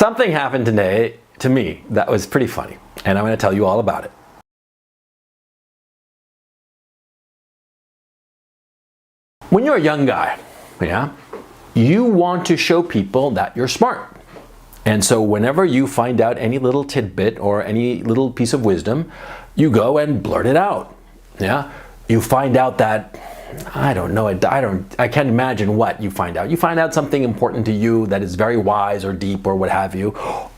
Something happened today to me that was pretty funny, and I'm going to tell you all about it. When you're a young guy, you want to show people that you're smart. And so whenever you find out any little tidbit or any little piece of wisdom, you go and blurt it out. You find out that, I don't know, I can't imagine what you find out. You find out something important to you that is very wise or deep or what have you,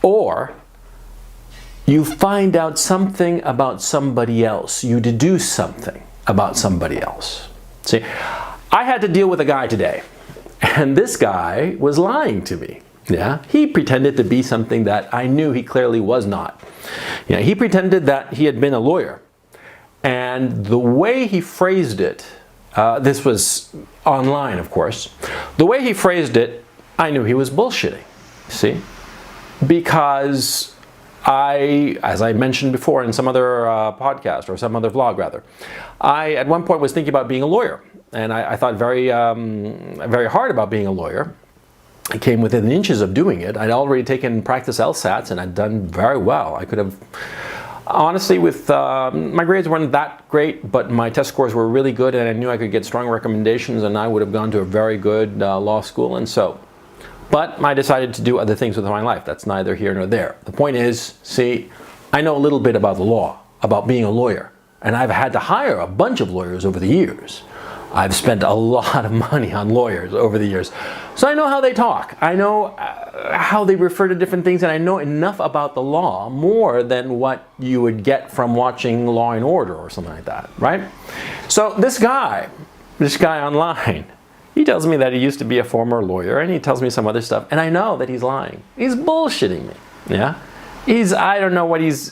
or you find out something about somebody else. You deduce something about somebody else. See, I had to deal with a guy today, and this guy was lying to me. He pretended to be something that I knew he clearly was not. He pretended that he had been a lawyer, and the way he phrased it, this was online, of course. The way he phrased it, I knew he was bullshitting. See, because as I mentioned before in some other podcast or some other vlog rather, I at one point was thinking about being a lawyer. And I thought very hard about being a lawyer. I came within inches of doing it. I'd already taken practice LSATs and I'd done very well. I could have, honestly, with my grades weren't that great, but my test scores were really good, and I knew I could get strong recommendations, and I would have gone to a very good law school. And so, but I decided to do other things with my life. That's neither here nor there. The point is, see, I know a little bit about the law, about being a lawyer, and I've had to hire a bunch of lawyers over the years. I've spent a lot of money on lawyers over the years. So I know how they talk. I know how they refer to different things, and I know enough about the law, more than what you would get from watching Law and Order or something like that, right? So this guy online, he tells me that he used to be a former lawyer, and he tells me some other stuff, and I know that he's lying. He's bullshitting me, I don't know what he's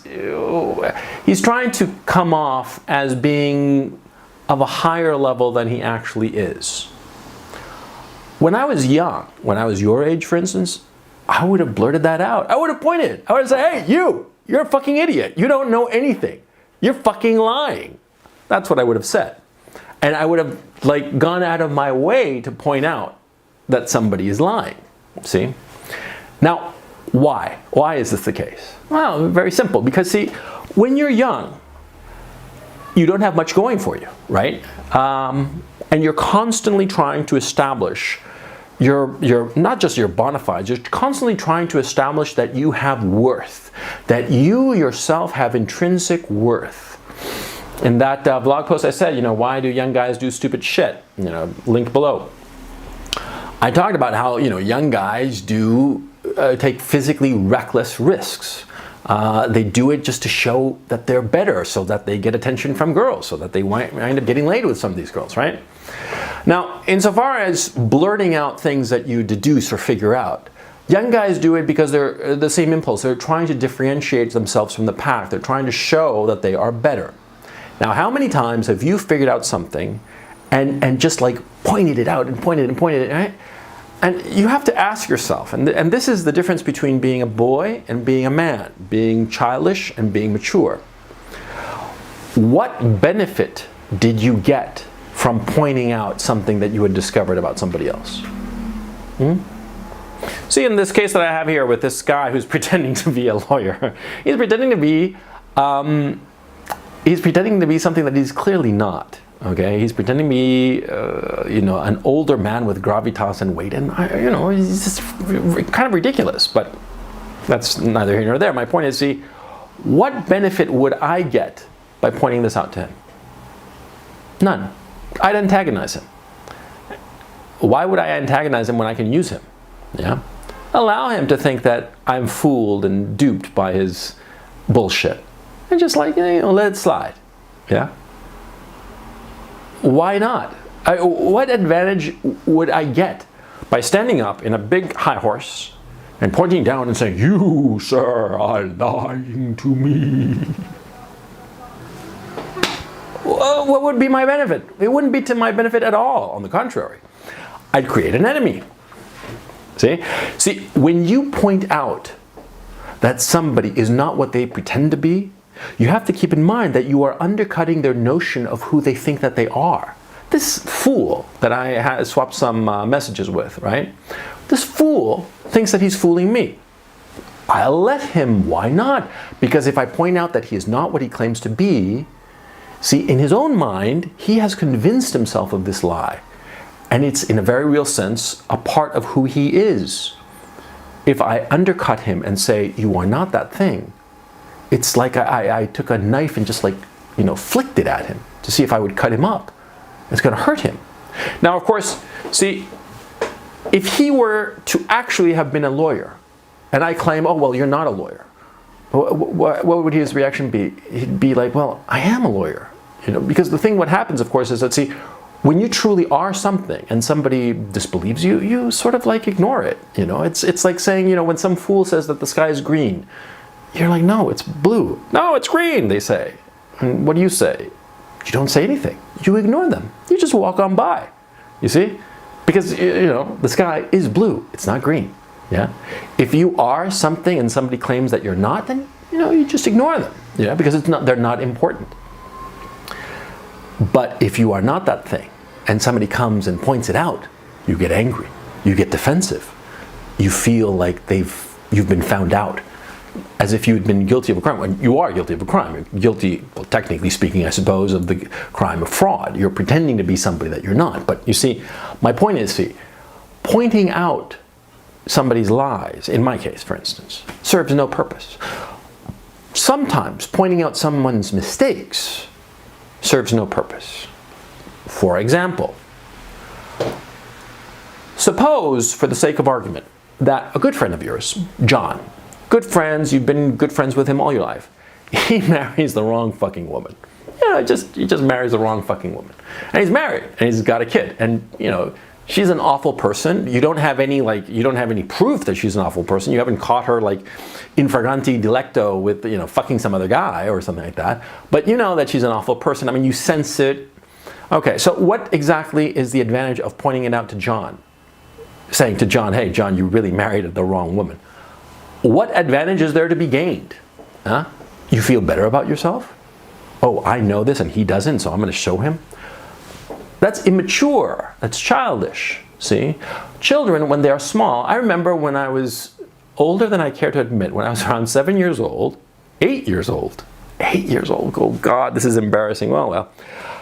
trying to come off as being of a higher level than he actually is. When I was young, when I was your age, for instance, I would have blurted that out. I would have pointed. I would have said, hey, you're a fucking idiot. You don't know anything. You're fucking lying. That's what I would have said. And I would have gone out of my way to point out that somebody is lying. See? Now, why? Why is this the case? Well, very simple. Because see, when you're young, you don't have much going for you, right? And you're constantly trying to establish your not just your bona fides, you're constantly trying to establish that you have worth, that you yourself have intrinsic worth. In that blog post I said, why do young guys do stupid shit? Link below. I talked about how, young guys do take physically reckless risks. They do it just to show that they're better, so that they get attention from girls, so that they wind up getting laid with some of these girls, right? Now, insofar as blurting out things that you deduce or figure out, young guys do it because they're the same impulse. They're trying to differentiate themselves from the pack. They're trying to show that they are better. Now, how many times have you figured out something and just pointed it out and pointed it, right? And you have to ask yourself, and this is the difference between being a boy and being a man, being childish and being mature. What benefit did you get from pointing out something that you had discovered about somebody else? See, in this case that I have here with this guy who's pretending to be a lawyer, he's pretending to be something that he's clearly not. Okay, he's pretending to be, an older man with gravitas and weight, and he's just kind of ridiculous. But that's neither here nor there. My point is, see, what benefit would I get by pointing this out to him? None. I'd antagonize him. Why would I antagonize him when I can use him? Allow him to think that I'm fooled and duped by his bullshit, and just let it slide. Why not? What advantage would I get by standing up in a big high horse and pointing down and saying, "You, sir, are lying to me"? What would be my benefit? It wouldn't be to my benefit at all. On the contrary, I'd create an enemy. See, when you point out that somebody is not what they pretend to be, you have to keep in mind that you are undercutting their notion of who they think that they are. This fool that I swapped some messages with, right? This fool thinks that he's fooling me. I'll let him. Why not? Because if I point out that he is not what he claims to be, see, in his own mind, he has convinced himself of this lie. And it's, in a very real sense, a part of who he is. If I undercut him and say, you are not that thing, it's like I took a knife and just flicked it at him to see if I would cut him up. It's going to hurt him. Now, of course, see, if he were to actually have been a lawyer, and I claim, oh, well, you're not a lawyer, what would his reaction be? He'd be like, well, I am a lawyer. Because the thing, what happens, of course, is that, see, when you truly are something and somebody disbelieves you, you sort of ignore it. It's like saying, when some fool says that the sky is green, you're like, no, it's blue. No, it's green, they say. And what do you say? You don't say anything. You ignore them. You just walk on by. You see? Because, the sky is blue. It's not green. Yeah? If you are something and somebody claims that you're not, then, you just ignore them. Yeah? Because they're not important. But if you are not that thing, and somebody comes and points it out, you get angry. You get defensive. You feel like you've been found out. As if you'd been guilty of a crime. When you are guilty of a crime. You're guilty, well, technically speaking, I suppose, of the crime of fraud. You're pretending to be somebody that you're not. But you see, my point is, pointing out somebody's lies, in my case, for instance, serves no purpose. Sometimes pointing out someone's mistakes serves no purpose. For example, suppose, for the sake of argument, that a good friend of yours, John, good friends, you've been good friends with him all your life, he marries the wrong fucking woman. He just marries the wrong fucking woman. And he's married, and he's got a kid, and she's an awful person. You don't have any proof that she's an awful person. You haven't caught her in flagranti delicto with fucking some other guy or something like that. But you know that she's an awful person. I mean, you sense it. Okay, so what exactly is the advantage of pointing it out to John? Saying to John, hey, John, you really married the wrong woman. What advantage is there to be gained? Huh? You feel better about yourself? Oh, I know this and he doesn't, so I'm going to show him. That's immature. That's childish. See? Children, when they are small, I remember when I was older than I care to admit, when I was around 7 years old, 8 years old, oh God, this is embarrassing. Well.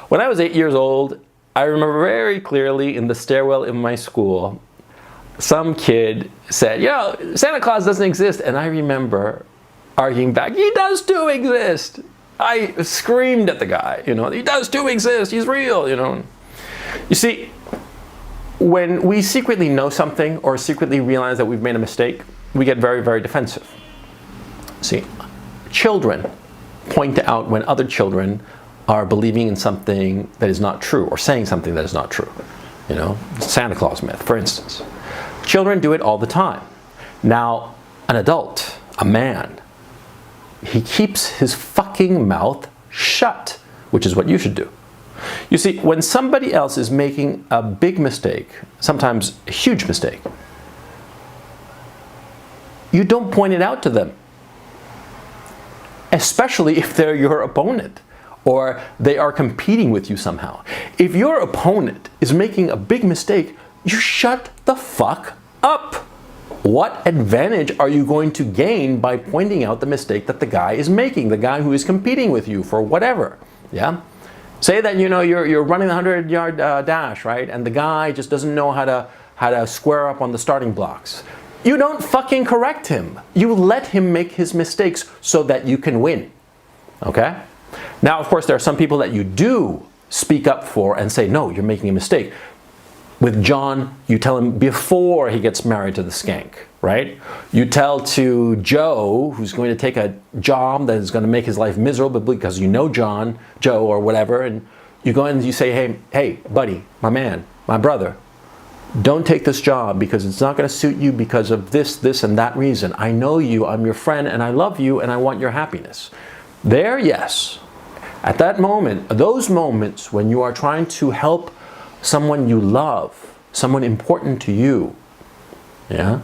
When I was 8 years old, I remember very clearly in the stairwell in my school, some kid said, Santa Claus doesn't exist. And I remember arguing back, he does too exist. I screamed at the guy, he does too exist, he's real, You see, when we secretly know something or secretly realize that we've made a mistake, we get very, very defensive. See, children point out when other children are believing in something that is not true or saying something that is not true. Santa Claus myth, for instance. Children do it all the time. Now, an adult, a man, he keeps his fucking mouth shut, which is what you should do. You see, when somebody else is making a big mistake, sometimes a huge mistake, you don't point it out to them, especially if they're your opponent or they are competing with you somehow. If your opponent is making a big mistake, you shut the fuck up. What advantage are you going to gain by pointing out the mistake that the guy is making, the guy who is competing with you for whatever? Yeah? Say that you're running the 100-yard dash, right? And the guy just doesn't know how to square up on the starting blocks. You don't fucking correct him. You let him make his mistakes so that you can win. Okay? Now, of course, there are some people that you do speak up for and say, no, you're making a mistake. With John, you tell him before he gets married to the skank, right? You tell to Joe, who's going to take a job that is going to make his life miserable because you know Joe or whatever, and you go in and you say, hey, buddy, my man, my brother, don't take this job because it's not going to suit you because of this, and that reason. I know you, I'm your friend, and I love you, and I want your happiness. There, yes. At that moment, those moments when you are trying to help someone you love, someone important to you, yeah,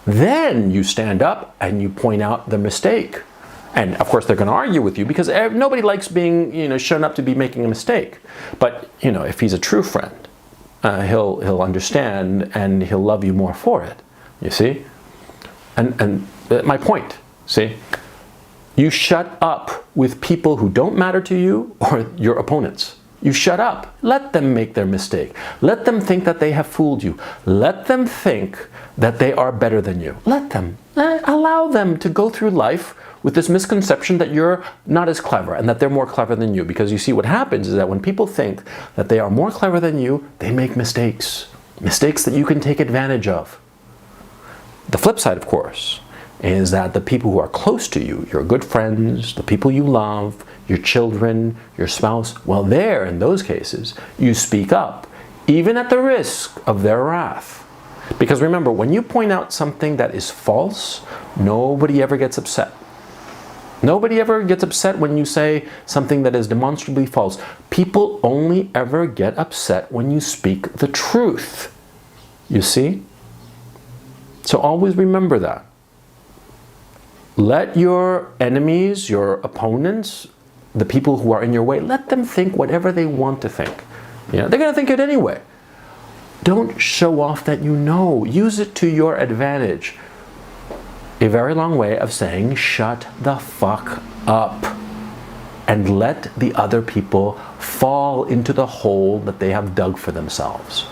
then you stand up and you point out the mistake. And of course they're going to argue with you because nobody likes being, shown up to be making a mistake. But, if he's a true friend, he'll understand and he'll love you more for it, you see? And my point, see? You shut up with people who don't matter to you or your opponents. You shut up. Let them make their mistake. Let them think that they have fooled you. Let them think that they are better than you. Let them. Allow them to go through life with this misconception that you're not as clever and that they're more clever than you. Because you see, what happens is that when people think that they are more clever than you, they make mistakes. Mistakes that you can take advantage of. The flip side, of course, is that the people who are close to you, your good friends, the people you love, your children, your spouse, well, there, in those cases, you speak up, even at the risk of their wrath. Because remember, when you point out something that is false, nobody ever gets upset. Nobody ever gets upset when you say something that is demonstrably false. People only ever get upset when you speak the truth. You see? So always remember that. Let your enemies, your opponents, the people who are in your way, let them think whatever they want to think. You know, they're going to think it anyway. Don't show off that you know. Use it to your advantage. A very long way of saying, shut the fuck up. And let the other people fall into the hole that they have dug for themselves.